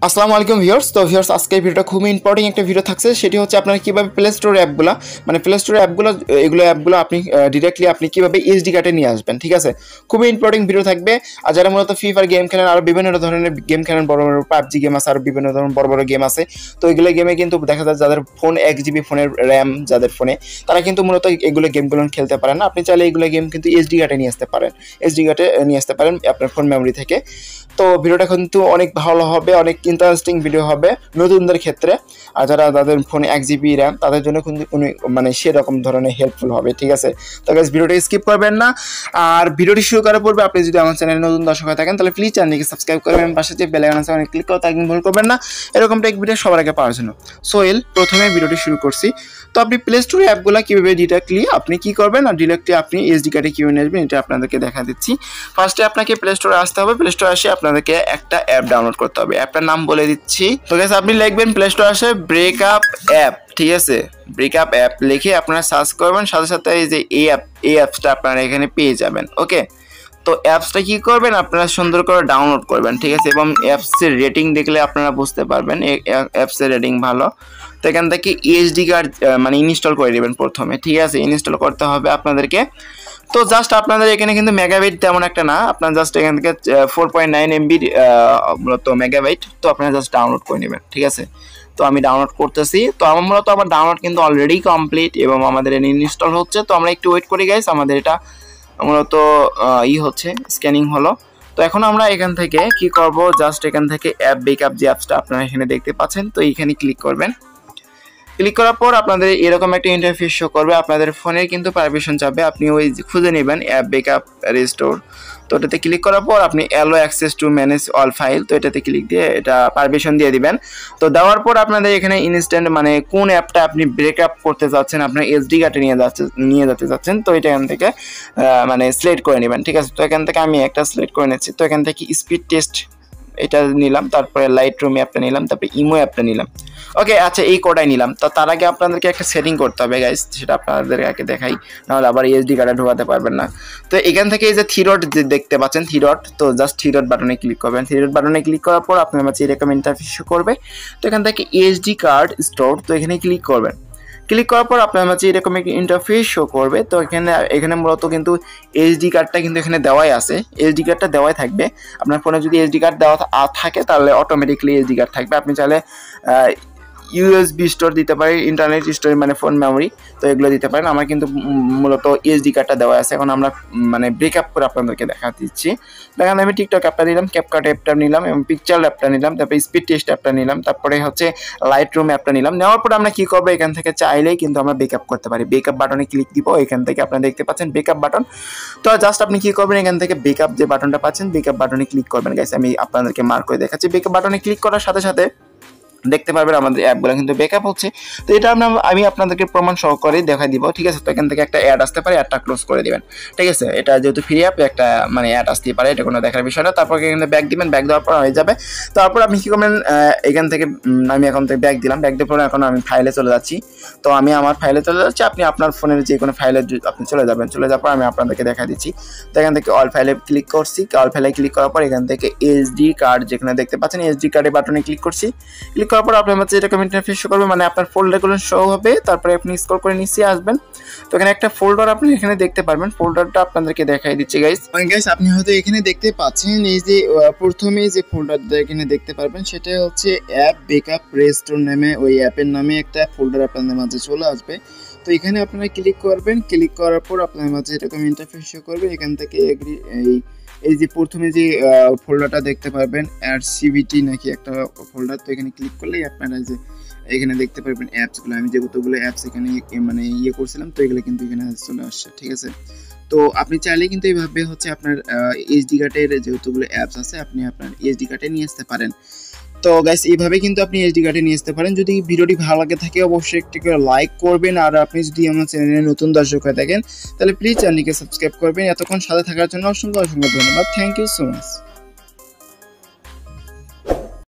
আসসালামু আলাইকুম ভিউয়ার্স। তো ভিউয়ার্স, আজকে ভিডিওটা খুবই ইম্পর্টেন্ট একটা ভিডিও থাকছে। সেটি হচ্ছে আপনারা কীভাবে প্লে স্টোর অ্যাপগুলো এগুলো অ্যাপগুলো আপনি ডিরেক্টলি আপনি কীভাবে এসডি কার্ডে নিয়ে আসবেন। ঠিক আছে, খুবই ইম্পর্টেন্ট ভিডিও থাকবে। আর যারা মূলত ফ্রি ফায়ার গেম খেলেন, আরও বিভিন্ন ধরনের গেম খেলেন, বড় বড় পাবজি গেম আছে, আরও বিভিন্ন ধরনের বড় বড় গেম আছে। তো এগুলো গেমে কিন্তু দেখা যায় যাদের ফোন 1 GB ফোনের র্যাম যাদের ফোনে, তারা কিন্তু মূলত এগুলো গেমগুলো খেলতে পারেন না। আপনি চাইলে এগুলো গেম কিন্তু এসডি কার্ডে নিয়ে আসতে পারেন আপনার ফোন মেমোরি থেকে। তো ভিডিওটা কিন্তু অনেক ভালো হবে, অনেক ইন্টারেস্টিং ভিডিও হবে নতুনদের ক্ষেত্রে। আর যারা তাদের ফোনে 1 GB র্যাম, তাদের জন্য কিন্তু মানে সেরকম ধরনের হেল্পফুল হবে। ঠিক আছে, তো গাইস ভিডিওটা স্কিপ করবেন না। আর ভিডিওটি শুরু করার পূর্বে আপনি যদি আমার চ্যানেলে নতুন দর্শক হয়ে থাকেন, তাহলে প্লিজ চ্যানেলকে সাবস্ক্রাইব করবেন, পাশে যে বেল আইকন আছে ওখানে ক্লিক করতে একদম ভুল করবেন না, এরকম টেক ভিডিও সবার আগে পাওয়ার জন্য। সোহেল প্রথমে ভিডিওটি শুরু করছি। তো আপনি প্লে স্টোরে অ্যাপগুলো কীভাবে ডিরেক্টলি আপনি কী করবেন আর ডিরেক্টলি আপনি এসডি কার্ডে কীভাবে নেবেন, এটা আপনাদেরকে দেখা দিচ্ছি। ফার্স্টে আপনাকে প্লে স্টোরে আসতে হবে। প্লে স্টোরে আসে আপনাদেরকে একটা অ্যাপ ডাউনলোড করতে হবে। অ্যাপটার নাম বলে দিচ্ছি। তো গাইস আপনি লিখবেন প্লে স্টোরে আসে ব্রেকআপ অ্যাপ। ঠিক আছে, ব্রেকআপ অ্যাপ লিখে আপনারা সার্চ করবেন, সাথে সাথে এই যে এই অ্যাপসটা আপনারা এখানে পেয়ে যাবেন। ওকে, তো অ্যাপসটা কী করবেন, আপনারা সুন্দর করে ডাউনলোড করবেন। ঠিক আছে, এবং অ্যাপসের রেটিং দেখলে আপনারা বুঝতে পারবেন এই অ্যাপসের রেটিং ভালো। তো এখান থেকে এসডি কার্ড মানে ইনস্টল করে নেবেন প্রথমে। ঠিক আছে, ইনস্টল করতে হবে আপনাদেরকে। তো জাস্ট আপনাদের এখানে কিন্তু মেগাবাইট তেমন একটা না, আপনার জাস্ট এখান থেকে 4.9 MB মূলত মেগাবাইট। তো আপনারা জাস্ট ডাউনলোড করে নেবেন। ঠিক আছে, তো আমি ডাউনলোড করতেছি। তো আমার ডাউনলোড কিন্তু অলরেডি কমপ্লিট এবং আমাদের ইনস্টল হচ্ছে। তো আমরা একটু ওয়েট করি গাইস, আমাদের এটা মূলত হচ্ছে স্ক্যানিং হলো। তো এখন আমরা এখান থেকে কি করব, জাস্ট এখান থেকে অ্যাপ ব্যাকআপ যে অ্যাপসটা আপনারা এখানে দেখতে পাচ্ছেন, তো এইখানে ক্লিক করবেন। ক্লিক করার পর আপনাদের এরকম একটা ইন্টারফেস শো করবে। আপনাদের ফোনের কিন্তু পারমিশন চাবে, আপনি ওই খুঁজে নেবেন অ্যাপ ব্যাকআপ রিস্টোর। তো এটাতে ক্লিক করার পর আপনি allow access to manage all file, তো এটাতে ক্লিক দিয়ে এটা পারমিশন দিয়ে দিবেন। তো দেওয়ার পর আপনাদের এখানে ইনস্ট্যান্ট মানে কোন অ্যাপটা আপনি ব্রেকআপ করতে যাচ্ছেন, আপনার এসডি কার্ডে নিয়ে যেতে চাচ্ছেন, তো এটা এখান থেকে মানে সিলেক্ট করে নেবেন। ঠিক আছে, তো এখান থেকে আমি একটা সিলেক্ট করে নিচ্ছি। তো এখান থেকে স্পিড টেস্ট এটা নিলাম, তারপরে লাইট রুম অ্যাপটা নিলাম, তারপরে ইমো অ্যাপটা নিলাম। ওকে, আচ্ছা এই কোডাই নিলাম। তো তার আগে আপনাদেরকে একটা সেটিং করতে হবে গাইস, সেটা আপনাদের আগে দেখাই, নাহলে আবার এসডি কার্ডে ঢোকাতে পারবেন না। তো এখান থেকে এই যে থ্রি ডট যে দেখতে পাচ্ছেন, থ্রি ডট, তো জাস্ট থ্রি ডট বাটনে ক্লিক করবেন। থ্রি ডট বাটনে ক্লিক করার পর আপনার কাছে এরকম ইন্টারফেস শো করবে। তো এখান থেকে এসডি কার্ড স্টোর, তো এখানে ক্লিক করবেন। ক্লিক করার পর আপনার কাছে এরকম একটা ইন্টারফেস শো করবে। তো এখানে মূলত কিন্তু এসডি কার্ডটা কিন্তু এখানে দেওয়াই আছে, এসডি কার্ডটা দেওয়াই থাকবে। আপনার ফোনে যদি এসডি কার্ড দেওয়া থাকে, তাহলে অটোমেটিকলি এসডি কার্ড থাকবে। আপনি চাইলে ইউএসবি স্টোর দিতে পারি, ইন্টারনেট স্টোর মানে ফোন মেমোরি, তো এগুলো দিতে পারেন। আমার কিন্তু মূলত এসডি কার্ডটা দেওয়া আছে। এখন আমরা মানে ব্রেকআপ করে আপনাদেরকে দেখা দিচ্ছি। দেখেন আমি টিকটক অ্যাপটা নিলাম, ক্যাপকাট অ্যাপটা নিলাম, এবং পিকচার অ্যাপটা নিলাম, তারপরে স্পিড টেস্ট অ্যাপটা নিলাম, তারপরে হচ্ছে লাইট রুম অ্যাপটা নিলাম। নেওয়ার পর আমরা কী করবো, এখান থেকে চাইলেই কিন্তু আমরা ব্রেকআপ করতে পারি। ব্রেকআপ বাটনে ক্লিক দিব, এখান থেকে আপনারা দেখতে পাচ্ছেন ব্রেকআপ বাটন। তো জাস্ট আপনি কী করবেন, এখান থেকে ব্রেকআপ যে বাটনটা পাচ্ছেন, ব্রেকআপ বাটনে ক্লিক করবেন গাইস। আমি আপনাদেরকে মার্ক করে দেখাচ্ছি। ব্রেকআপ বাটনে ক্লিক করার সাথে সাথে দেখতে পারবেন আমাদের অ্যাপগুলো কিন্তু ব্যাকআপ হচ্ছে। তো এটা আমি আপনাদেরকে প্রমাণ সহকারে দেখা দিব। ঠিক আছে, তো এখান থেকে একটা অ্যাড আসতে পারে, অ্যাডটা ক্লোজ করে দিবেন। ঠিক আছে, এটা যেহেতু ফ্রি অ্যাপ, একটা মানে অ্যাড আসতেই পারে, এটা কোনো দেখার বিষয় না। তারপর এখানে ব্যাক দিবেন, ব্যাক দেওয়ার পর হয়ে যাবে। তারপর আপনি কী করবেন, এখান থেকে আমি এখন থেকে ব্যাক দিলাম, ব্যাক দেওয়ার পর এখন আমি ফাইলে চলে যাচ্ছি। তো আমি আমার ফাইলে চলে যাচ্ছি, আপনি আপনার ফোনের যে কোনো ফাইলে আপনি চলে যাবেন। চলে যাওয়ার পর আমি আপনাদেরকে দেখা দিচ্ছি। তো এখান থেকে অল ফাইলে ক্লিক করছি। অল ফাইলে ক্লিক করার পর এখান থেকে এসডি কার্ড যেখানে দেখতে পাচ্ছেন, এসডি কার্ডের বাটনে ক্লিক করছি। ক্লিক করার পর আপনার হচ্ছে এরকম ইন্টারফেস শো করবে, মানে আপনার ফোল্ডারগুলো শো হবে। তারপরে আপনি স্ক্রল করে নিচে আসবেন। তো এখানে একটা ফোল্ডার আপনি এখানে দেখতে পারবেন, ফোল্ডারটা আপনাদেরকে দেখাই দিচ্ছি গাইস। আপনি হয়তো এখানে দেখতে পাচ্ছেন এই যে প্রথমে যে ফোল্ডারটা এখানে দেখতে পারবেন, সেটা হচ্ছে অ্যাপ ব্যাকআপ রেস্টোর নামে, ওই অ্যাপের নামে একটা ফোল্ডার আপনাদের মাঝে চলে আসবে। তো এখানে আপনারা ক্লিক করবেন। ক্লিক করার পর আপনার মাঝে এরকম ইন্টারফেস শো করবে। এখান থেকে এই যে প্রথমে যে ফোল্ডারটা দেখতে পারবেন, সিভিটি নাকি একটা ফোল্ডার, তো এখানে ক্লিক করলেই আপনারা যে এখানে দেখতে পারবেন অ্যাপসগুলো, আমি যেগুলো অ্যাপস এখানে মানে করছিলাম, তো এগুলো কিন্তু এখানে চলে আসছে। ঠিক আছে, তো আপনি চাইলে কিন্তু এইভাবে হচ্ছে আপনার এসডি কার্ডের যেগুলো অ্যাপস আছে, আপনি আপনার এসডি কার্ডে নিয়ে আসতে পারেন। তো গাইস এইভাবে কিন্তু আপনি এসডি কার্ডে নিয়ে আসতে পারেন। যদি ভিডিওটি ভালো লাগে থাকে, অবশ্যই একটি করে লাইক করবেন। আর আপনি যদি আমার চ্যানেলে নতুন দর্শক হয়ে থাকেন, তাহলে প্লিজ চ্যানেলকে সাবস্ক্রাইব করবেন। এতক্ষণ সাথে থাকার জন্য অসংখ্য ধন্যবাদ। Thank you so much.